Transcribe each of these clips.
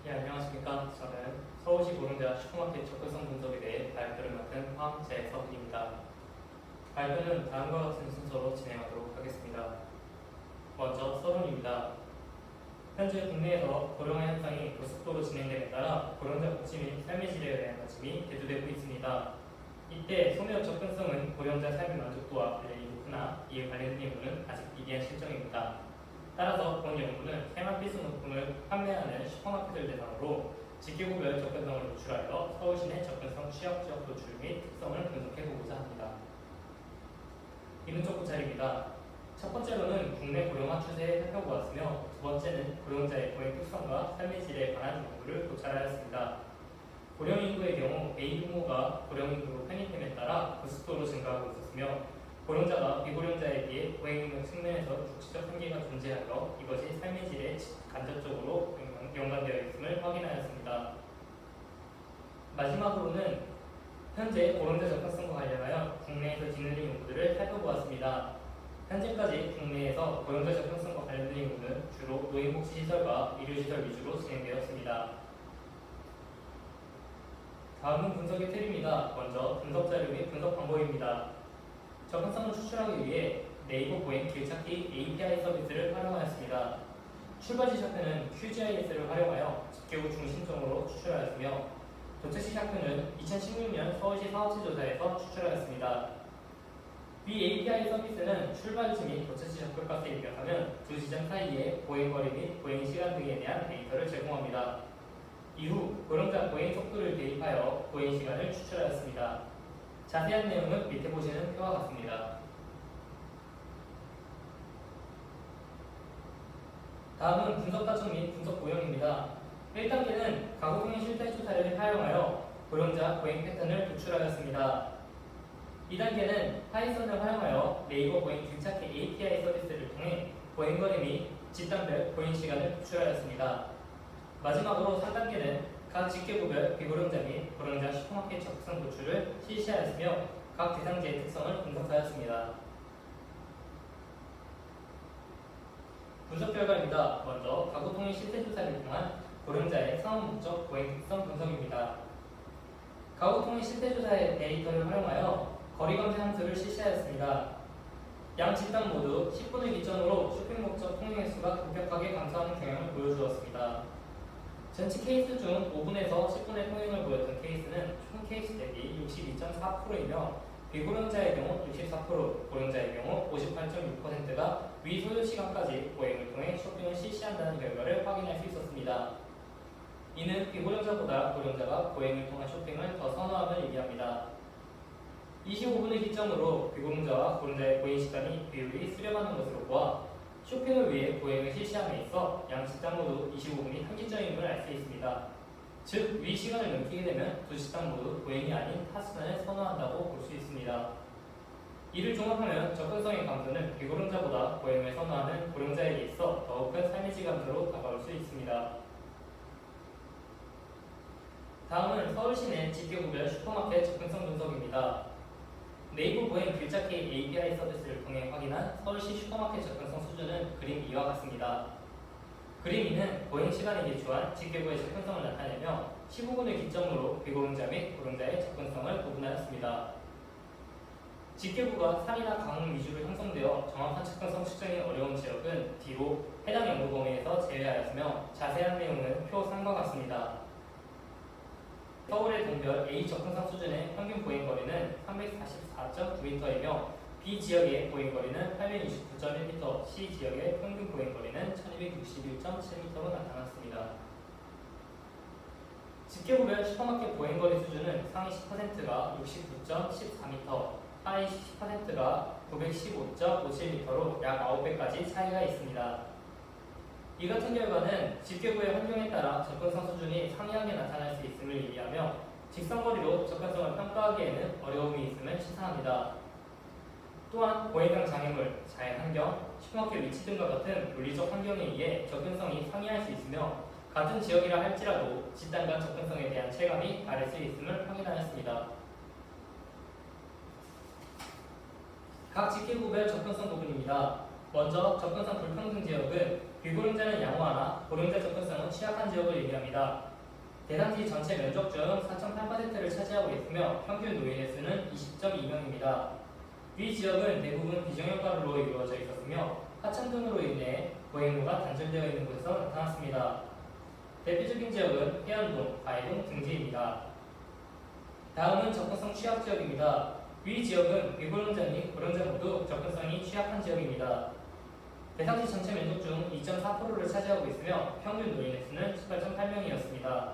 예, 안녕하십니까. 저는 서울시 고령자 슈퍼마켓 접근성 분석에 대해 발표를 맡은 황재석입니다. 발표는 다음과 같은 순서로 진행하도록 하겠습니다. 먼저 서론입니다. 현재 국내에서 고령화 현상이 고속도로 진행됨에 따라 고령자 복지 및 삶의 질에 대한 관심이 대두되고 있습니다. 이때 소멸 접근성은 고령자 삶의 만족도와 관련이 높으나 이에 관련된 연구는 아직 미비한 실정입니다. 따라서 본 연구는 생활 필수품을 판매하는 슈퍼마켓을 대상으로 직계구별 접근성을 노출하여 서울 시내 접근성 취약 지역 노출 및 특성을 분석해보고자 합니다. 이분적 구찰입니다. 첫 번째로는 국내 고령화 추세에 살펴보았으며, 두 번째는 고령자의 고행 특성과 삶의 질에 관한 연구를 도출하였습니다. 고령 인구의 경우 베이비 부모가 고령 인구로 편입됨에 따라 고속도로 증가하고 있었으며, 고령자가 비고령자에 비해 고행 능력 측면에서 국지적 한계가 존재하여 이것이 삶의 질에 간접적으로 연관되어 있음을 확인하였습니다. 마지막으로는 현재 고령자 접근성과 관련하여 국내에서 진행된 연구들을 살펴보았습니다. 현재까지 국내에서 고령자 접근성과 관련된 연구는 주로 노인복지시설과 의료시설 위주로 진행되었습니다. 다음은 분석의 틀입니다. 먼저 분석 자료 및 분석 방법입니다. 접근성을 추출하기 위해 네이버 보행 길찾기 API 서비스를 활용하였습니다. 출발 지적표는 QGIS를 활용하여 직계구 중심적으로 추출하였으며, 도착 시작표는 2016년 서울시 사업체 조사에서 추출하였습니다. 위 API 서비스는 출발지 및 도착 지적표 값에 입력하면 두 지점 사이의 보행거리 및 보행시간 등에 대한 데이터를 제공합니다. 이후 고령자 보행 속도를 대입하여 보행시간을 추출하였습니다. 자세한 내용은 밑에 보시는 표와 같습니다. 다음은 분석 가정 및 분석 고용입니다. 1단계는 가구통행 실태 조사를 활용하여 고령자 보행 패턴을 도출하였습니다. 2단계는 파이썬을 활용하여 네이버 보행 길찾기 API 서비스를 통해 보행거리 및 집단별 보행시간을 도출하였습니다. 마지막으로 3단계는 각 직계구별 비고령자 및 고령자 슈퍼마켓 접근성 도출을 실시하였으며, 각 대상지의 특성을 분석하였습니다. 분석 결과입니다. 먼저 가구통행 실태조사를 통한 고령자의 상업 목적 보행 특성 분석입니다. 가구통행 실태조사의 데이터를 활용하여 거리 검색 함수를 실시하였습니다. 양 집단 모두 10분을 기점으로 쇼핑 목적 통행 횟수가 급격하게 감소하는 경향을 보여주었습니다. 전체 케이스 중 5분에서 10분의 통행을 보였던 케이스는 총 케이스 대비 62.4%이며 비고령자의 경우 64%, 고령자의 경우 58.6%가 위 소요 시간까지 보행을 통해 쇼핑을 실시한다는 결과를 확인할 수 있었습니다. 이는 비고령자보다 고령자가 보행을 통한 쇼핑을 더 선호함을 의미합니다. 25분을 기점으로 비고령자와 고령자의 보행 시간이 비율이 수렴하는 것으로 보아 쇼핑을 위해 보행을 실시함에 있어 양 집단 모두 25분이 한계점임을 알 수 있습니다. 즉, 위 시간을 넘기게 되면 두 집단 모두 보행이 아닌 타수단을 선호한다고 볼 수 있습니다. 이를 종합하면 접근성의 감소는 비고령자보다 보행을 선호하는 고령자에게 있어 더욱 큰 삶의 질 감소로 다가올 수 있습니다. 다음은 서울시 내 직계구별 슈퍼마켓 접근성 분석입니다. 네이버 보행 길찾기 API 서비스를 통해 확인한 서울시 슈퍼마켓 접근성 수준은 그림 2와 같습니다. 그림 2는 보행 시간에 기초한 직계구의 접근성을 나타내며 15분을 기점으로 비고령자 및 고령자의 접근성을 구분하였습니다. 직계구가 산이나 강릉 위주로 형성되어 정확한 접근성 측정이 어려운 지역은 뒤로 해당 연구 범위에서 제외하였으며, 자세한 내용은 표 3과 같습니다. 서울의 동별 A 접근성 수준의 평균 보행거리는 344.9m이며 B 지역의 보행거리는 869.1m, C 지역의 평균 보행거리는 1261.7m로 나타났습니다. 직계구별 슈퍼마켓 보행거리 수준은 상위 10%가 69.14m, 하위 10%가 915.57m로 약 9배까지 차이가 있습니다. 이 같은 결과는 직계구의 환경에 따라 접근성 수준이 상이하게 나타날 수 있음을 의미하며, 직선거리로 접근성을 평가하기에는 어려움이 있음을 시사합니다. 또한 보행강 장애물, 자연 환경, 슈퍼마켓 위치 등과 같은 물리적 환경에 의해 접근성이 상이할 수 있으며, 같은 지역이라 할지라도 집단 간 접근성에 대한 체감이 다를 수 있음을 확인하였습니다. 각 직계구별 접근성 부분입니다. 먼저 접근성 불평등 지역은 비고령자는 양호하나 고령자 접근성은 취약한 지역을 의미합니다. 대상지 전체 면적 중 4.8%를 차지하고 있으며 평균 노인의 수는 20.2명입니다. 위 지역은 대부분 비정형가로로 이루어져 있었으며 하천 등으로 인해 보행로가 단절되어 있는 곳에서 나타났습니다. 대표적인 지역은 해안동, 가해동 등지입니다. 다음은 접근성 취약 지역입니다. 위 지역은 비고령자 및 고령자 모두 접근성이 취약한 지역입니다. 대상지 전체 면적 중 2.4%를 차지하고 있으며 평균 노인의 수는 18.8명이었습니다.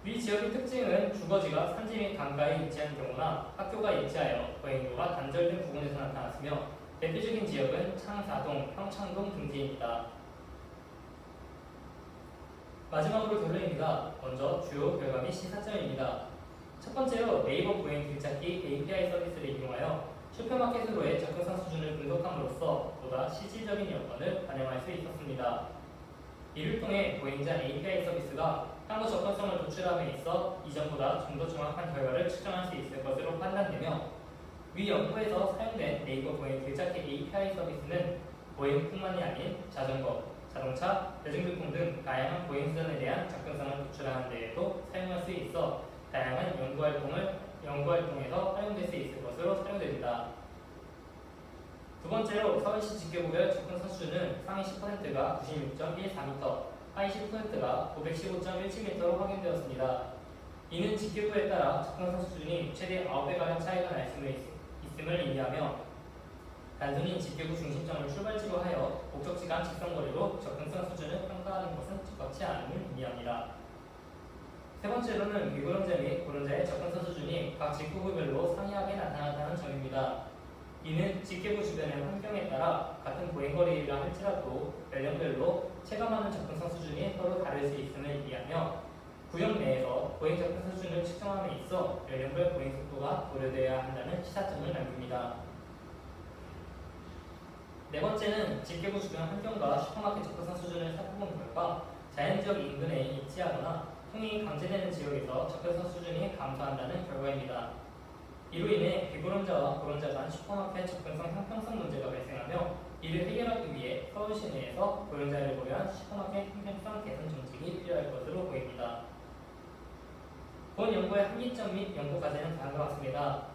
위 지역의 특징은 주거지가 산지 및 강가에 위치한 경우나 학교가 위치하여 보행로가 단절된 부분에서 나타났으며 대표적인 지역은 창사동, 평창동 등지입니다. 마지막으로 결론입니다. 먼저 주요 결과 및 시사점입니다. 첫 번째로 네이버 보행 길찾기 API 서비스를 이용하여 슈퍼마켓으로의 접근성 수준을 분석함으로써 보다 실질적인 여건을 반영할 수 있었습니다. 이를 통해 보행자 API 서비스가 향후 접근성을 도출함에 있어 이전보다 좀 더 정확한 결과를 측정할 수 있을 것으로 판단되며 위 연구에서 사용된 네이버 보행 길찾기 API 서비스는 보행뿐만이 아닌 자전거, 자동차, 대중교통 등 다양한 보행수단에 대한 접근성을 도출하는 데에도 사용할 수 있어 다양한 연구활동에서 활용될 수 있을 것으로 사용됩니다. 두 번째로 서울시 직계구별 접근성 수준은 상위 10%가 96.14m, 하위 10%가 915.17m로 확인되었습니다. 이는 직계구에 따라 접근성 수준이 최대 9배가량 차이가 날 수 있음을 의미하며 단순히 직계구 중심점을 출발지로 하여 목적지 간 직선거리로 접근성 수준을 평가하는 것은 적합치 않음을 의미합니다. 세 번째로는 비고령자 및 고령자의 접근성 수준이 각 직계구별로 상이하게 나타났다는 점입니다. 이는 직계구 주변의 환경에 따라 같은 보행거리라 할지라도 연령별로 체감하는 접근성 수준이 서로 다를 수 있음을 의미하며 구역 내에서 보행 접근성 수준을 측정함에 있어 연령별 보행 속도가 고려되어야 한다는 시사점을 남깁니다. 네 번째는 직계구 주변 환경과 슈퍼마켓 접근성 수준을 살펴본 결과 자연지역 인근에 위치하거나 통행이 강제되는 지역에서 접근성 수준이 감소한다는 결과입니다. 이로 인해 비고령자와 고령자 간 슈퍼마켓 접근성 형평성 문제가 발생하며 이를 해결하기 위해 서울시 내에서 고령자를 고려한 슈퍼마켓 형평성 개선 정책이 필요할 것으로 보입니다. 본 연구의 한계점 및 연구 과제는 다음과 같습니다.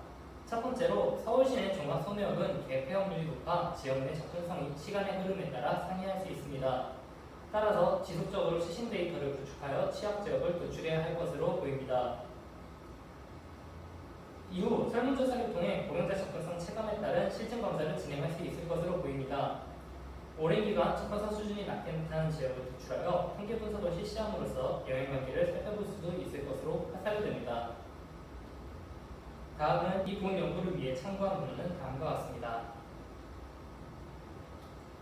첫 번째로 서울시 내 종합소매역은 계획 폐업률이 높아 지역 내 접근성이 시간의 흐름에 따라 상이할 수 있습니다. 따라서 지속적으로 최신 데이터를 구축하여 취약 지역을 도출해야 할 것으로 보입니다. 이후 설문조사를 통해 고령자 접근성 체감에 따른 실증 검사를 진행할 수 있을 것으로 보입니다. 오랜 기간 접근성 수준이 나타나는 지역을 도출하여 통계 분석을 실시함으로써 영향관계를 살펴볼 수도 있을 것으로 사료됩니다. 다음은 이 본 연구를 위해 참고한 문헌은 다음과 같습니다.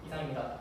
이상입니다.